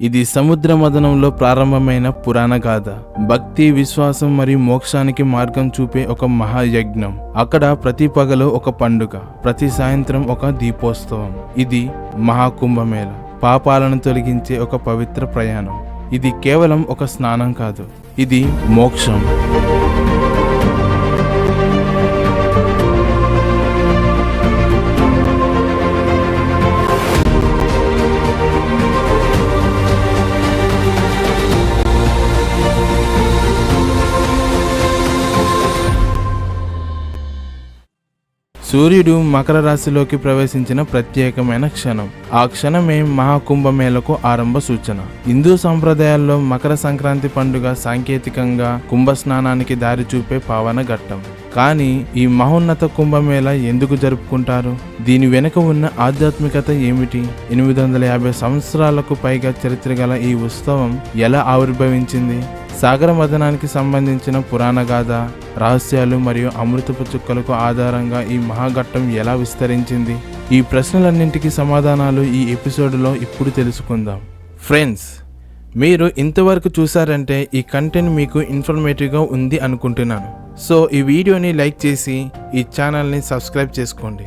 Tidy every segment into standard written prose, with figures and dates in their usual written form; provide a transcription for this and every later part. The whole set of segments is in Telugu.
ఇది సముద్ర మథనంలో ప్రారంభమైన పురాణ గాథ. భక్తి, విశ్వాసం మరియు మోక్షానికి మార్గం చూపే ఒక మహాయజ్ఞం. అక్కడ ప్రతి పగలు ఒక పండుగ, ప్రతి సాయంత్రం ఒక దీపోత్సవం. ఇది మహాకుంభమేళ, పాపాలను తొలగించే ఒక పవిత్ర ప్రయాణం. ఇది కేవలం ఒక స్నానం కాదు, ఇది మోక్షం. సూర్యుడు మకర రాశిలోకి ప్రవేశించిన ప్రత్యేకమైన క్షణం. ఆ క్షణమే మహాకుంభమేళకు ఆరంభ సూచన. హిందూ సంప్రదాయాల్లో మకర సంక్రాంతి పండుగ సాంకేతికంగా కుంభ స్నానానికి దారి చూపే పావన ఘట్టం. కానీ ఈ మహోన్నత కుంభమేళ ఎందుకు జరుపుకుంటారు? దీని వెనుక ఉన్న ఆధ్యాత్మికత ఏమిటి? 850 సంవత్సరాలకు పైగా చరిత్ర గల ఈ ఉత్సవం ఎలా ఆవిర్భవించింది? సాగర మథనానికి సంబంధించిన పురాణ గాథ, రహస్యాలు మరియు అమృతపు చుక్కలకు ఆధారంగా ఈ మహాఘట్టం ఎలా విస్తరించింది? ఈ ప్రశ్నలన్నింటికీ సమాధానాలు ఈ ఎపిసోడ్లో ఇప్పుడు తెలుసుకుందాం. ఫ్రెండ్స్, మీరు ఇంతవరకు చూసారంటే ఈ కంటెంట్ మీకు ఇన్ఫర్మేటివ్గా ఉంది అనుకుంటున్నాను. సో ఈ వీడియోని లైక్ చేసి ఈ ఛానల్ని సబ్స్క్రైబ్ చేసుకోండి.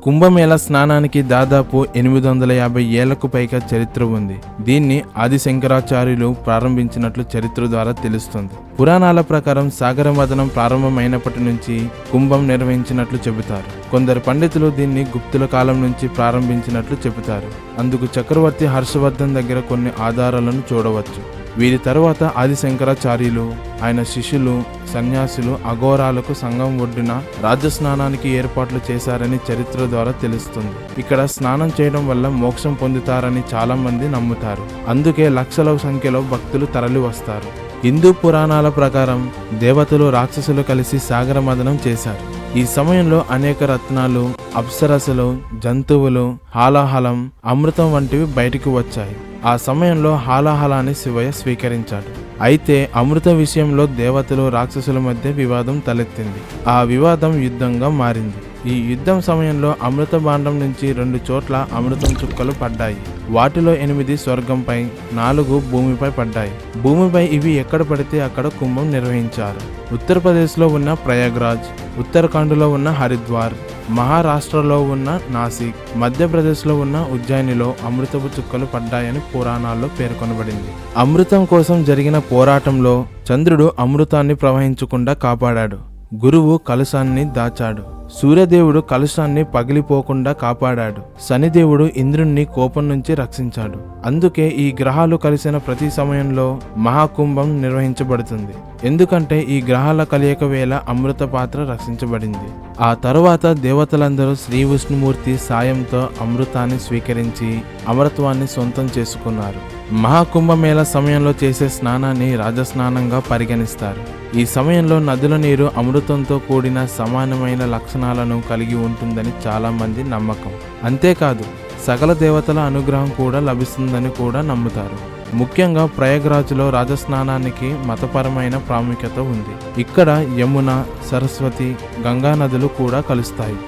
కుంభమేళ స్నానానికి దాదాపు 850 ఏళ్లకు పైగా చరిత్ర ఉంది. దీన్ని ఆది శంకరాచార్యులు ప్రారంభించినట్లు చరిత్ర ద్వారా తెలుస్తుంది. పురాణాల ప్రకారం సాగర మథనం ప్రారంభమైనప్పటి నుంచి కుంభం నిర్వహించినట్లు చెబుతారు. కొందరు పండితులు దీన్ని గుప్తుల కాలం నుంచి ప్రారంభించినట్లు చెబుతారు. అందుకు చక్రవర్తి హర్షవర్ధన్ దగ్గర కొన్ని ఆధారాలను చూడవచ్చు. వీరి తరువాత ఆది శంకరాచార్యులు, ఆయన శిష్యులు, సన్యాసులు అఘోరాలకు సంగం ఒడ్డున రాజస్నానానికి ఏర్పాట్లు చేశారని చరిత్ర ద్వారా తెలుస్తుంది. ఇక్కడ స్నానం చేయడం వల్ల మోక్షం పొందుతారని చాలా మంది నమ్ముతారు. అందుకే లక్షల సంఖ్యలో భక్తులు తరలి వస్తారు. హిందూ పురాణాల ప్రకారం దేవతలు, రాక్షసులు కలిసి సాగర మథనం చేశారు. ఈ సమయంలో అనేక రత్నాలు, అప్సరసలు, జంతువులు, హాలాహలం, అమృతం వంటివి బయటికి వచ్చాయి. ఆ సమయంలో హాలాహలాన్ని శివయ్య స్వీకరించాడు. అయితే అమృత విషయంలో దేవతలు, రాక్షసుల మధ్య వివాదం తలెత్తింది. ఆ వివాదం యుద్ధంగా మారింది. ఈ యుద్ధం సమయంలో అమృత భాండం నుంచి 2 చోట్ల అమృతం చుక్కలు పడ్డాయి. వాటిలో 8 స్వర్గంపై, 4 భూమిపై పడ్డాయి. భూమిపై ఇవి ఎక్కడ పడితే అక్కడ కుంభం నిర్వహించారు. ఉత్తరప్రదేశ్లో ఉన్న ప్రయాగ్రాజ్, ఉత్తరాఖండ్లో ఉన్న హరిద్వార్, మహారాష్ట్రలో ఉన్న నాసిక్, మధ్యప్రదేశ్లో ఉన్న ఉజ్జయినిలో అమృతపు చుక్కలు పడ్డాయని పురాణాల్లో పేర్కొనబడింది. అమృతం కోసం జరిగిన పోరాటంలో చంద్రుడు అమృతాన్ని ప్రవహించకుండా కాపాడాడు. గురువు కలశాన్ని దాచాడు. సూర్యదేవుడు కలశాన్ని పగిలిపోకుండా కాపాడాడు. శనిదేవుడు ఇంద్రుణ్ణి కోపం నుంచి రక్షించాడు. అందుకే ఈ గ్రహాలు కలిసిన ప్రతి సమయంలో మహాకుంభం నిర్వహించబడుతుంది. ఎందుకంటే ఈ గ్రహాల కలయిక వేళ అమృత పాత్ర రక్షించబడింది. ఆ తరువాత దేవతలందరూ శ్రీ విష్ణుమూర్తి సాయంతో అమృతాన్ని స్వీకరించి అమరత్వాన్ని సొంతం చేసుకున్నారు. మహాకుంభమేళ సమయంలో చేసే స్నానాన్ని రాజస్నానంగా పరిగణిస్తారు. ఈ సమయంలో నదుల నీరు అమృతంతో కూడిన సమానమైన లక్షణాలను కలిగి ఉంటుందని చాలా మంది నమ్మకం. అంతేకాదు సకల దేవతల అనుగ్రహం కూడా లభిస్తుందని కూడా నమ్ముతారు. ముఖ్యంగా ప్రయాగ్రాజ్లో రాజస్నానానికి మతపరమైన ప్రాముఖ్యత ఉంది. ఇక్కడ యమున, సరస్వతి, గంగా నదులు కూడా కలుస్తాయి.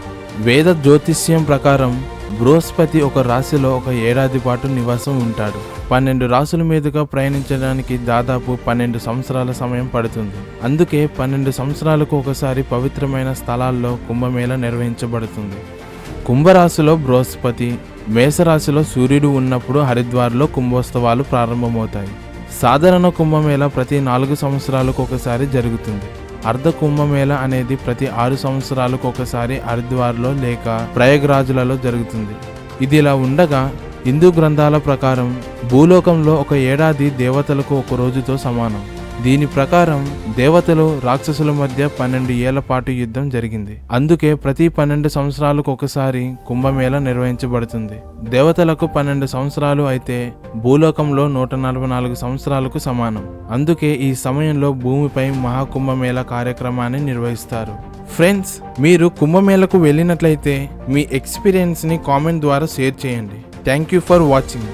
వేద జ్యోతిష్యం ప్రకారం బృహస్పతి ఒక రాశిలో ఒక ఏడాది పాటు నివాసం ఉంటాడు. 12 రాశుల మీదుగా ప్రయాణించడానికి దాదాపు 12 సంవత్సరాల సమయం పడుతుంది. అందుకే 12 సంవత్సరాలకు ఒకసారి పవిత్రమైన స్థలాల్లో కుంభమేళ నిర్వహించబడుతుంది. కుంభరాశిలో బృహస్పతి, మేషరాశిలో సూర్యుడు ఉన్నప్పుడు హరిద్వార్లో కుంభోత్సవాలు ప్రారంభమవుతాయి. సాధారణ కుంభమేళ ప్రతి 4 సంవత్సరాలకు ఒకసారి జరుగుతుంది. అర్ధ కుంభమేళ అనేది ప్రతి 6 సంవత్సరాలకు ఒకసారి హరిద్వార్లో లేక ప్రయాగ్రాజ్లలో జరుగుతుంది. ఇది ఇలా ఉండగా హిందూ గ్రంథాల ప్రకారం భూలోకంలో ఒక ఏడాది దేవతలకు ఒక రోజుతో సమానం. దీని ప్రకారం దేవతలు, రాక్షసుల మధ్య 12 ఏళ్ల పాటు యుద్ధం జరిగింది. అందుకే ప్రతి 12 సంవత్సరాలకు ఒకసారి కుంభమేళ నిర్వహించబడుతుంది. దేవతలకు 12 సంవత్సరాలు అయితే భూలోకంలో 144 సంవత్సరాలకు సమానం. అందుకే ఈ సమయంలో భూమిపై మహాకుంభమేళ కార్యక్రమాన్ని నిర్వహిస్తారు. ఫ్రెండ్స్, మీరు కుంభమేళకు వెళ్ళినట్లయితే మీ ఎక్స్పీరియన్స్ని కామెంట్ ద్వారా షేర్ చేయండి. Thank you for watching.